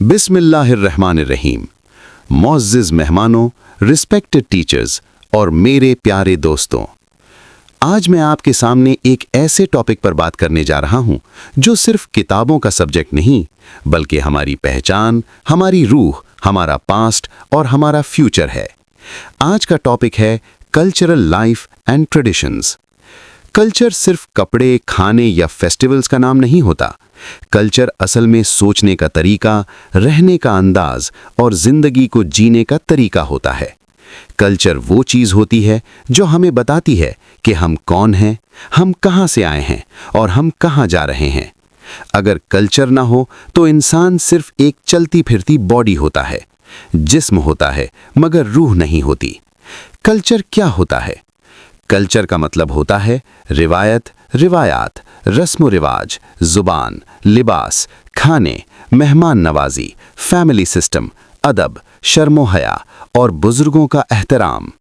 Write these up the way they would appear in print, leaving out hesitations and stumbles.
बिस्मिल्लाहिर्रहमानिर्रहीम। मुअज़्ज़िज़ मेहमानों, respected teachers और मेरे प्यारे दोस्तों, आज मैं आपके सामने एक ऐसे टॉपिक पर बात करने जा रहा हूं जो सिर्फ किताबों का सब्जेक्ट नहीं, बल्कि हमारी पहचान, हमारी रूह, हमारा पास्ट और हमारा फ्यूचर है। आज का टॉपिक है cultural life and traditions. Culture सिर्फ कपड़े, खाने या फेस्टिवल्स का नाम नहीं होता। कल्चर असल में सोचने का तरीका, रहने का अंदाज और जिंदगी को जीने का तरीका होता है। कल्चर वो चीज़ होती है जो हमें बताती है कि हम कौन हैं, हम कहाँ से आए हैं और हम कहाँ जा रहे हैं। अगर कल्चर ना हो तो इंसान सिर्फ एक चलती फिरती बॉडी होता है, जिस्म होता है मगर रूह नहीं होती। कल्चर क्या होता है? कल्चर का मतलब होता है रिवायत, रिवायात, रस्म रिवाज, जुबान, लिबास, खाने, मेहमान नवाजी, फैमिली सिस्टम, अदब, शर्मो हया और बुजुर्गों का एहतराम।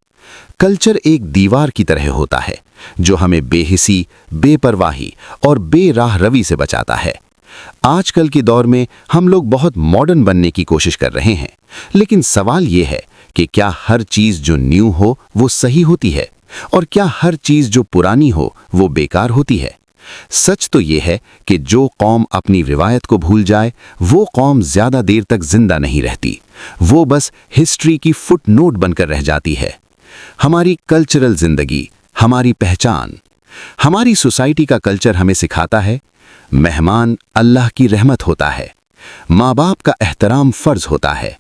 कल्चर एक दीवार की तरह होता है जो हमें बेहिसी, बेपरवाही और बेराह रवी से बचाता है। आजकल के दौर में हम लोग बहुत मॉडर्न बनने की कोशिश कर रहे हैं, लेकिन सवाल ये है कि क्या हर चीज़ जो न्यू हो वो सही होती है और क्या हर चीज़ जो पुरानी हो वो बेकार होती है? सच तो ये है कि जो कौम अपनी रिवायत को भूल जाए वो कौम ज़्यादा देर तक जिंदा नहीं रहती, वो बस हिस्ट्री की फुटनोट बनकर रह जाती है। हमारी कल्चरल जिंदगी, हमारी पहचान। हमारी सोसाइटी का कल्चर हमें सिखाता है मेहमान अल्लाह की रहमत होता है, माँ बाप का एहतराम फ़र्ज होता है,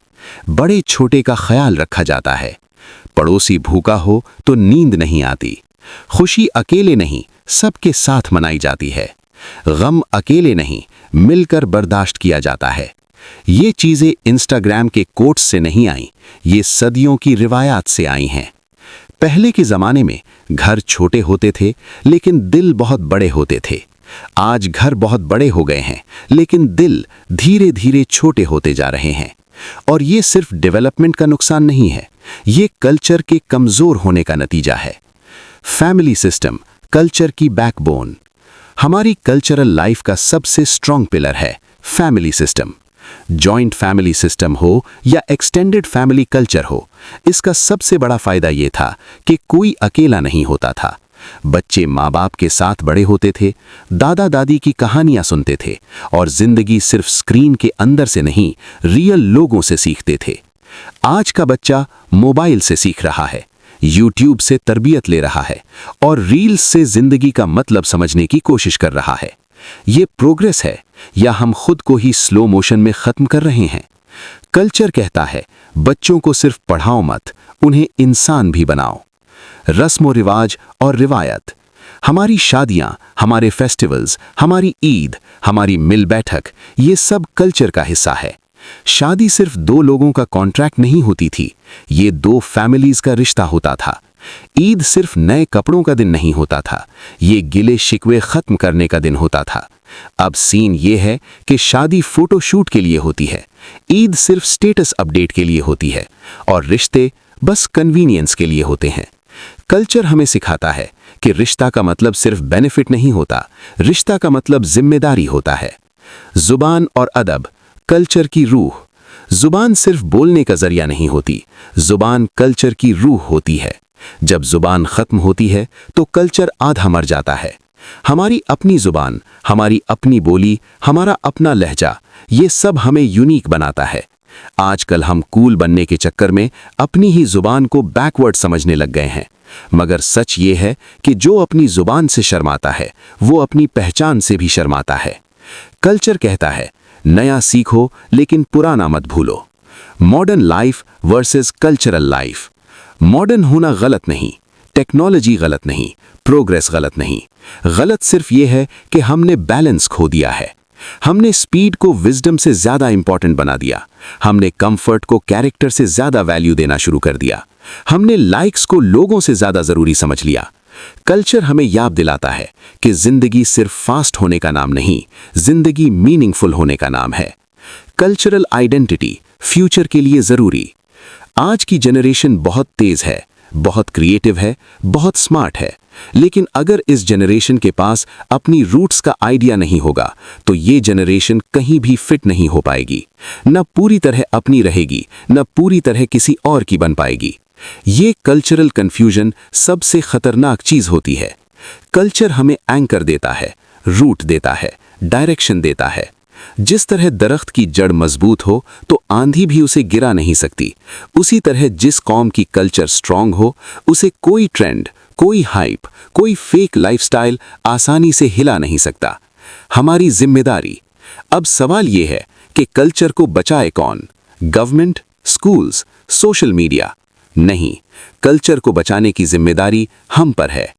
बड़े छोटे का ख्याल रखा जाता है, पड़ोसी भूखा हो तो नींद नहीं आती, खुशी अकेले नहीं सबके साथ मनाई जाती है, गम अकेले नहीं मिलकर बर्दाश्त किया जाता है। ये चीज़ें इंस्टाग्राम के कोट्स से नहीं आईं, ये सदियों की रिवायात से आई हैं। पहले के ज़माने में घर छोटे होते थे लेकिन दिल बहुत बड़े होते थे। आज घर बहुत बड़े हो गए हैं लेकिन दिल धीरे धीरे छोटे होते जा रहे हैं। और ये सिर्फ डेवलपमेंट का नुकसान नहीं है, ये कल्चर के कमज़ोर होने का नतीजा है। फैमिली सिस्टम कल्चर की बैकबोन। हमारी कल्चरल लाइफ का सबसे स्ट्रॉन्ग पिलर है family system. Joint family system हो या एक्सटेंडेड फैमिली कल्चर हो, इसका सबसे बड़ा फायदा ये था कि कोई अकेला नहीं होता था। बच्चे माँ बाप के साथ बड़े होते थे, दादा दादी की कहानियाँ सुनते थे और जिंदगी सिर्फ स्क्रीन के अंदर से नहीं, रियल लोगों से सीखते थे। आज का बच्चा मोबाइल से सीख रहा है, यूट्यूब से तरबियत ले रहा है और रील्स से जिंदगी का मतलब समझने की कोशिश कर रहा है। ये प्रोग्रेस है या हम खुद को ही स्लो मोशन में खत्म कर रहे हैं? कल्चर कहता है बच्चों को सिर्फ पढ़ाओ मत, उन्हें इंसान भी बनाओ। रस्म रिवाज और रिवायत। हमारी शादियां, हमारे फेस्टिवल्स, हमारी ईद, हमारी मिल बैठक, ये सब कल्चर का हिस्सा है। शादी सिर्फ दो लोगों का कॉन्ट्रैक्ट नहीं होती थी, ये दो फैमिलीज का रिश्ता होता था। ईद सिर्फ नए कपड़ों का दिन नहीं होता था, ये गिले शिकवे खत्म करने का दिन होता था। अब सीन ये है कि शादी फोटोशूट के लिए होती है, ईद सिर्फ स्टेटस अपडेट के लिए होती है और रिश्ते बस कन्वीनियंस के लिए होते हैं। कल्चर हमें सिखाता है कि रिश्ता का मतलब सिर्फ बेनिफिट नहीं होता, रिश्ता का मतलब जिम्मेदारी होता है। जुबान और अदब कल्चर की रूह। जुबान सिर्फ बोलने का जरिया नहीं होती, जुबान कल्चर की रूह होती है। जब जुबान खत्म होती है तो कल्चर आधा मर जाता है। हमारी अपनी जुबान, हमारी अपनी बोली, हमारा अपना लहजा, ये सब हमें यूनिक बनाता है। आजकल हम कूल बनने के चक्कर में अपनी ही जुबान को बैकवर्ड समझने लग गए हैं, मगर सच ये है कि जो अपनी जुबान से शर्माता है वो अपनी पहचान से भी शर्माता है। कल्चर कहता है नया सीखो लेकिन पुराना मत भूलो। Modern life versus cultural life. Modern होना गलत नहीं, टेक्नोलॉजी गलत नहीं, प्रोग्रेस गलत नहीं। गलत सिर्फ ये है कि हमने बैलेंस खो दिया है। हमने स्पीड को विजडम से ज़्यादा इंपॉर्टेंट बना दिया, हमने कंफर्ट को कैरेक्टर से ज़्यादा वैल्यू देना शुरू कर दिया, हमने लाइक्स को लोगों से ज़्यादा ज़रूरी समझ लिया। कल्चर हमें याद दिलाता है कि जिंदगी सिर्फ फास्ट होने का नाम नहीं, जिंदगी मीनिंगफुल होने का नाम है। कल्चरल आइडेंटिटी फ्यूचर के लिए ज़रूरी। आज की जनरेशन बहुत तेज़ है, बहुत क्रिएटिव है, बहुत स्मार्ट है, लेकिन अगर इस जनरेशन के पास अपनी रूट्स का आइडिया नहीं होगा तो ये जनरेशन कहीं भी फिट नहीं हो पाएगी, न पूरी तरह अपनी रहेगी, न पूरी तरह किसी और की बन पाएगी। ये कल्चरल कंफ्यूजन सबसे खतरनाक चीज होती है। कल्चर हमें एंकर देता है, रूट देता है, डायरेक्शन देता है। जिस तरह दरख्त की जड़ मजबूत हो तो आंधी भी उसे गिरा नहीं सकती, उसी तरह जिस कौम की कल्चर स्ट्रांग हो उसे कोई ट्रेंड, कोई हाइप, कोई फेक लाइफस्टाइल आसानी से हिला नहीं सकता। हमारी जिम्मेदारी अब सवाल यह है कि कल्चर को बचाए कौन? Government, schools, social media? नहीं, कल्चर को बचाने की जिम्मेदारी हम पर है।